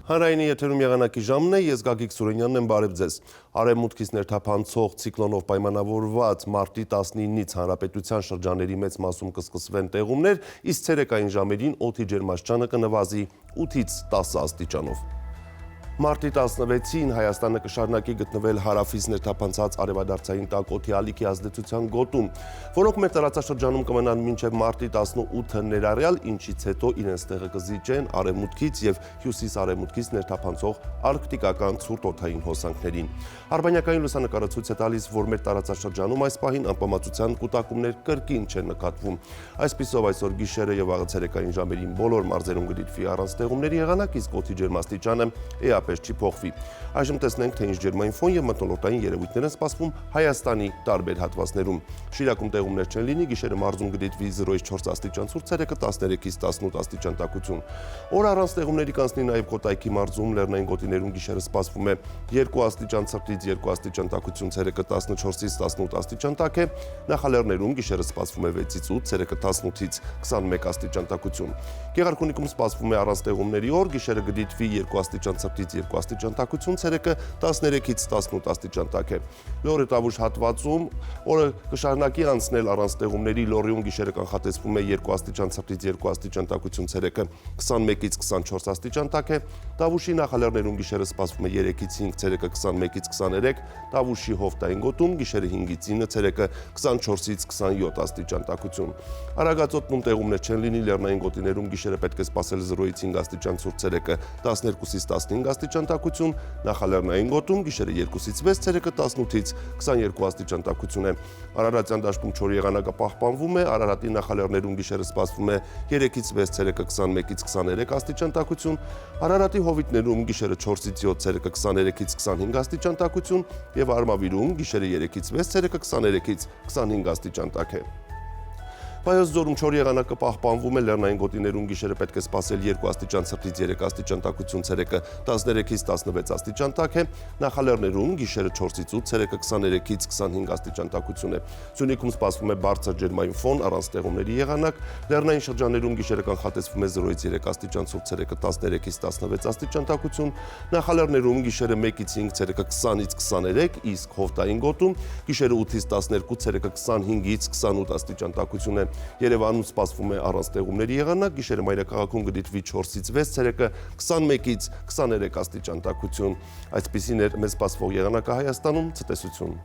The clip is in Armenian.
Հանրայինի եթերում եղանակի ժամն է, ես Գագիկ Սուրենյանն եմ, բարև ձեզ։ Արևմուտքից ներթափանցող ցիկլոնով պայմանավորված մարտի 19-ից հանրապետության շրջանների մեծ մասում կսկսվեն տեղումներ, իսկ ցերեկային ժամերին օդի ջերմաստիճանը կնվազի 8-ից 10 աստիճանով։ Մարտի 16-ին Հայաստանը կշարունակի գտնվել հարավից ներթափանցած արևադարձային տաք օդի ալիքի ազդեցության գոտում, որոնք մեր տարածաշրջանում կմնան մինչև մարտի 18-ը ներառյալ, ինչից հետո իրենց տեղը կզիջեն արևմուտքից եւ հյուսիս-արևմուտքից ներթափանցող արկտիկական ցուրտ օդային հոսանքներին։ Արբանյակային լուսանկարը ցույց է տալիս, որ մեր տարածաշրջանում այս պահին անպամատության կուտակումներ կրկին չեն նկատվում։ Այսպիսով այսօր գիշերը եւ վաղը ցերեկային ժամերին բոլոր մարզերում կդիտվի առանց տեղումների եղանակ, իսկ օդի ջերմաստիճանը էապես չի փոխվի։ Այժմ տեսնենք, թե ինչ ջերմային ֆոն եւ մթնոլորտային երևույթներ են սպասվում Հայաստանի տարբեր հատվածներում։ Շիրակում տեղումներ չեն լինի, գիշերը մարզում կդիտվի 0-ից 4 աստիճան ցուրտ, ցերեկը 13-ից 18 աստիճան տաքություն։ Օր առանց տեղումների կանցնի նաեւ Կոտայքի մարզում, լեռնային գոտիներում գիշերը սպասվում է 2 աստիճան ցրտից 2 աստիճան տաքություն, ցերեկը 14-ից 18 աստիճան տաք է, նախալեռներում գիշերը սպասվում է 6-ից 8, ցերեկը 18-ից 21 աստիճան տաքություն։ Գեղարքունիքում սպասվում է առանց տեղումների օր, գիշերը կդիտվի 2 աստիճան ցրտից 2 աստիճան տաքություն, ցերեկը 13-ից 18 աստիճան տաք է։ Լոռի Տավուշ հատվածում օրը կշարունակի անցնել առանց տեղումների, Լոռիում գիշերը կանխատեսվում է 2 աստիճան ցրտից 2 աստիճան տաքություն, ցերեկը 21-ից 24 աստիճան տաք է, Տավուշի նախալեռներում գիշերը սպասվում է 3-ից 5, ցերեկը 21-ից 23, Տավուշի հովտային գոտում գիշերը 5-ից 9, ցերեկը 24-ից 27 աստիճան տաքություն։ Արագածոտնում տեղումներ չեն լինի, լեռնային գոտիներում գիշերը պետք է սպասել 0-ից 5 աստիճան ցուրտ, ցերեկը 12-ից 15 աստիճան տաքություն, նախալեռնային գոտում գիշերը 2-ից 6, ցերեկը 18-ից 22 աստիճան տաքություն է։ Արարատյան դաշտում չոր եղանակը պահպանվում է, Արարատի նախալեռներում գիշերը սպասվում է 3-ից 6, ցերեկը 21-ից 23 աստիճան տաքություն, Արարատի հովիտներում գիշերը 4-ից 7, ցերեկը 23-ից 25 աստիճան տաքություն եւ Արմավիրում գիշերը 3-ից 6, ցերեկը 23-ից 25 աստիճան տաք է։ Վայոց ձորում չոր եղանակը պահպանվում է, լեռնային գոտիներում գիշերը պետք է սպասել 2 աստիճան ցրտից 3 աստիճան տաքություն, ցերեկը 13-ից 16 աստիճան տաք է, նախալեռներում գիշերը 4-ից 8, ցերեկը 23-ից 25 աստիճան տաքություն է։ Սյունիքում սպասվում է բարձր ջերմային ֆոն, առանց տեղումների եղանակ, լեռնային շրջաներում գիշերը կանխատեսվում է 0-ից 3 աստիճան ցուրտ, ցերեկը 13-ից 16 աստիճան տաքություն, նախալեռներում գիշերը 1-ից 5, ցերեկը 20-ից 23, իսկ հովտային գոտում գիշերը 8-ից 12, ցերեկը 25-ից 28 աստիճան տաքություն է։ Երևանում սպասվում է առանց տեղումների եղանակ, գիշերը մայրաքաղաքում կդիտվի 4-ից 6, ցերեկը 21-ից 23 աստիճան տաքություն։ Այսպիսին էր մեզ սպասվող եղանակը Հայաստանում, ցտեսություն։